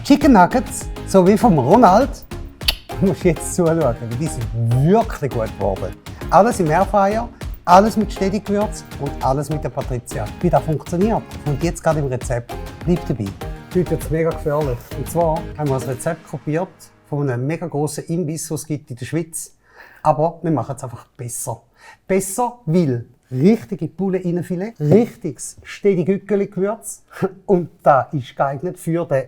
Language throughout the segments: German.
Chicken Nuggets, so wie vom Ronald, du musst jetzt zuschauen, weil die sind wirklich gut geworden. Alles im Airfryer, alles mit Steady-Gewürz und alles mit der Patricia. Wie das funktioniert und jetzt gerade im Rezept. Bleib dabei. Heute wird es mega gefährlich. Und zwar haben wir ein Rezept kopiert von einem mega grossen Imbiss, den es gibt in der Schweiz. Aber wir machen es einfach besser. Besser, weil richtige Poulet-Innenfilet, richtiges Steady-Gückeli-Gewürz und das ist geeignet für den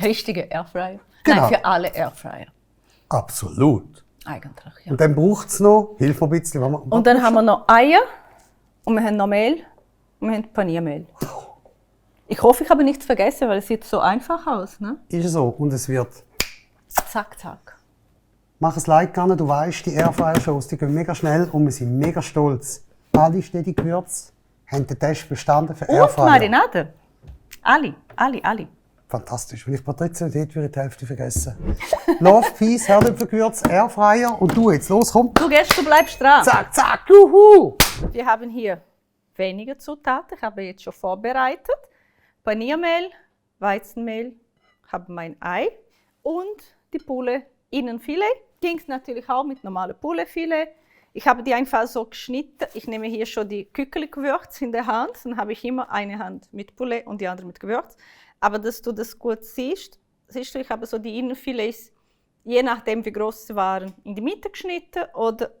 richtigen Airfryer. Genau. Nein, für alle Airfryer. Absolut. Eigentlich, ja. Und dann braucht es noch, hilf mir ein bisschen. Und dann haben wir noch Eier und wir haben noch Mehl und wir haben Paniermehl. Ich hoffe, ich habe nichts vergessen, weil es sieht so einfach aus. Ne? Ist so. Und es wird. Zack, zack. Mach es Like gerne, du weißt, die Airfryer-Shows, die gehen mega schnell und wir sind mega stolz. Alle Steady-Gewürze haben den Test bestanden für Airfryer. Und Marinade. Alle. Fantastisch. Wenn ich Patricia nicht hätte, würde ich die Hälfte vergessen. Love, Peace, Herdöpfelgewürz, Airfryer und du jetzt. Los, komm. Du bleibst dran. Zack, zack, juhu. Wir haben hier weniger Zutaten. Ich habe jetzt schon vorbereitet. Paniermehl, Weizenmehl, habe mein Ei und die Poulet-Innenfilet. Ging es natürlich auch mit normalem Pouletfilet. Ich habe die einfach so geschnitten. Ich nehme hier schon die Kückeli-Gewürze in der Hand. Dann habe ich immer eine Hand mit Poulet und die andere mit Gewürz. Aber dass du das gut siehst du, ich habe so die Innenfilets, je nachdem wie groß sie waren, in die Mitte geschnitten oder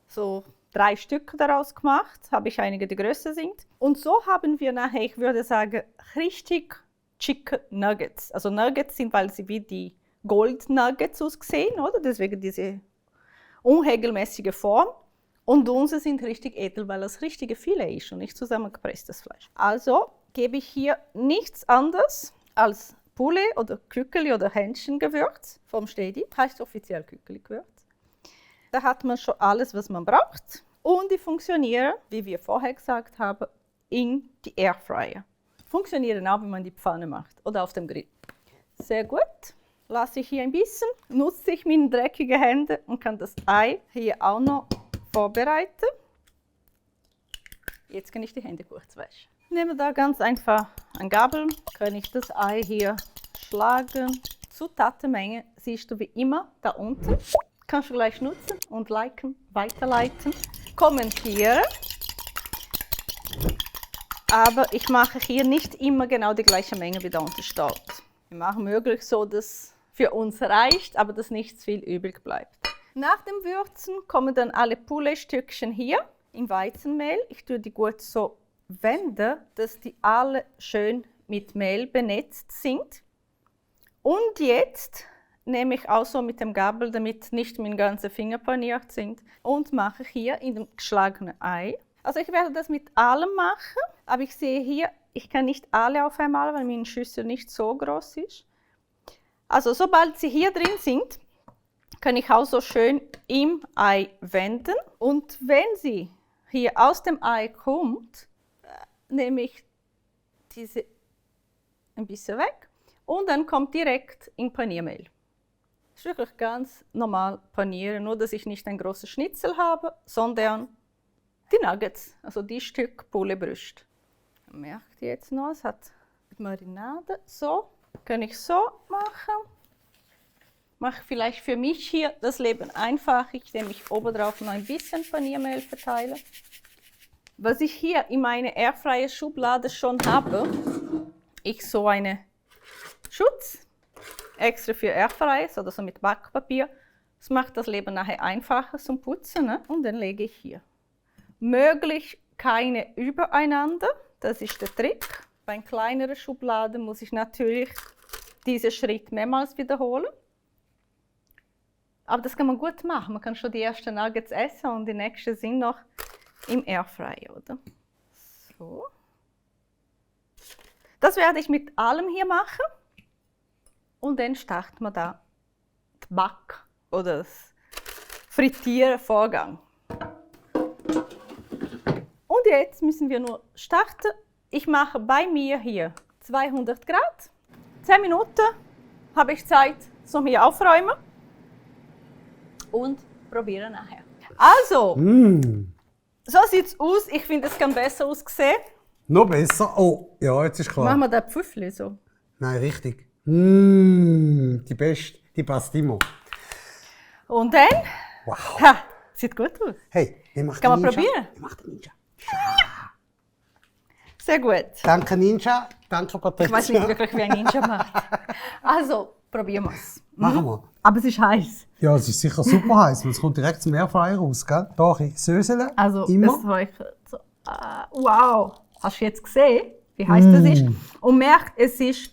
so 3 Stück daraus gemacht. Habe ich einige, die größer sind. Und so haben wir nachher, ich würde sagen, richtig Chicken Nuggets. Also Nuggets sind, weil sie wie die Gold Nuggets aussehen, oder? Deswegen diese unregelmäßige Form. Und unsere sind richtig edel, weil das richtige Filet ist und nicht zusammengepresstes Fleisch. Also gebe ich hier nichts anderes als Poulet oder Kückeli oder Hähnchengewürz vom Steady. Heißt offiziell Kückeli-Gewürz. Da hat man schon alles, was man braucht. Und die funktionieren, wie wir vorher gesagt haben, in die Airfryer. Funktionieren auch, wenn man die Pfanne macht oder auf dem Grill. Sehr gut. Lasse ich hier ein bisschen, nutze ich meine dreckigen Hände und kann das Ei hier auch noch vorbereiten. Jetzt kann ich die Hände kurz waschen. Ich nehme da ganz einfach eine Gabel, kann ich das Ei hier schlagen. Zutatenmenge siehst du wie immer da unten. Kannst du gleich nutzen und liken, weiterleiten, kommentieren. Aber ich mache hier nicht immer genau die gleiche Menge, wie da unten steht. Wir machen möglich so, dass für uns reicht, aber dass nicht zu viel übrig bleibt. Nach dem Würzen kommen dann alle Poulet-Stückchen hier im Weizenmehl. Ich tue die gut so wenden, dass die alle schön mit Mehl benetzt sind. Und jetzt nehme ich auch so mit dem Gabel, damit nicht meine ganzen Finger paniert sind, und mache hier in dem geschlagenen Ei. Also ich werde das mit allem machen, aber ich sehe hier, ich kann nicht alle auf einmal, weil meine Schüssel nicht so groß ist. Also sobald sie hier drin sind, kann ich auch so schön im Ei wenden. Und wenn sie hier aus dem Ei kommt, nehme ich diese ein bisschen weg und dann kommt direkt in Paniermehl. Das ist wirklich ganz normal panieren, nur dass ich nicht ein großes Schnitzel habe, sondern die Nuggets, also die Stück Pouletbrust. Man merkt jetzt noch, es hat Marinade. So, kann ich so machen. Mache vielleicht für mich hier das Leben einfach, indem ich oben drauf noch ein bisschen Paniermehl verteile. Was ich hier in meiner Airfryer-Schublade schon habe, ist so eine Schutz, extra für Airfryer, oder so mit Backpapier. Das macht das Leben nachher einfacher zum Putzen, ne? Und dann lege ich hier. Möglich keine übereinander, das ist der Trick. Bei kleineren Schubladen muss ich natürlich diesen Schritt mehrmals wiederholen. Aber das kann man gut machen. Man kann schon die ersten Nuggets essen und die nächsten sind noch im Airfryer, oder? So. Das werde ich mit allem hier machen. Und dann starten wir da den Back- oder das Frittiervorgang. Und jetzt müssen wir nur starten. Ich mache bei mir hier 200 Grad. 10 Minuten habe ich Zeit zum hier aufräumen. Und probieren nachher. Also, so sieht es aus. Ich finde, es kann besser aussehen. Noch besser. Oh, ja, jetzt ist klar. Machen wir das Pfüffli so. Nein, richtig. Die beste, die passt immer. Und dann? Wow. Ha, sieht gut aus. Hey, wie macht Kann der man Ninja? probieren? Wie macht der Ninja? Sehr gut. Danke Ninja, danke Ich weiß nicht Patricia. wirklich, wie ein Ninja macht. Also, probieren wir es. Machen wir. Aber es ist heiß. Ja, es ist sicher super heiß, weil es kommt direkt zum Airfryer raus, gell? Da ein bisschen Söseln, Also, immer. es räuchert so. Wow! Hast du jetzt gesehen, wie heiß das ist? Und merkt, es ist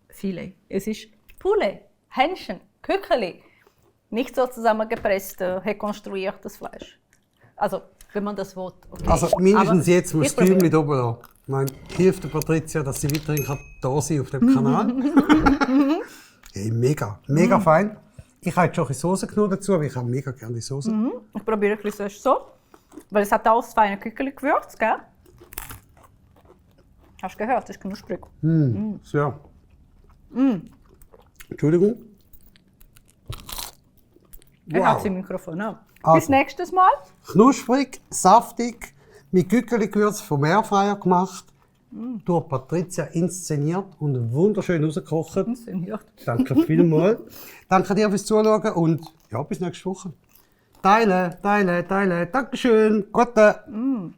Filet. Es ist Poulet, Hähnchen, Kückeli. Nicht so zusammengepresst, rekonstruiertes Fleisch. Also, wenn man das will. Okay. Also mindestens Aber jetzt muss ich das Däumchen probiere. oben lassen. Ich meine, hilft der Patricia, dass sie weiterhin da sein auf dem Kanal. Hey, mega, mega fein. Ich habe jetzt schon ein bisschen Soße genommen dazu, aber ich habe mega gerne die Soße. Ich probiere ein bisschen zuerst so. Weil es hat auch das feine Kückeli-Gewürz, gell? Hast du gehört? Das ist knusprig. So. Entschuldigung. Ich habe es im Mikrofon auch. Also. Bis nächstes Mal. Knusprig, saftig, mit Kückeli-Gewürz vom Airfryer gemacht, durch Patricia inszeniert und wunderschön rausgekocht. Inszeniert. Danke vielmals. Danke dir fürs Zuschauen und ja, bis nächste Woche. Teilen. Dankeschön. Gute.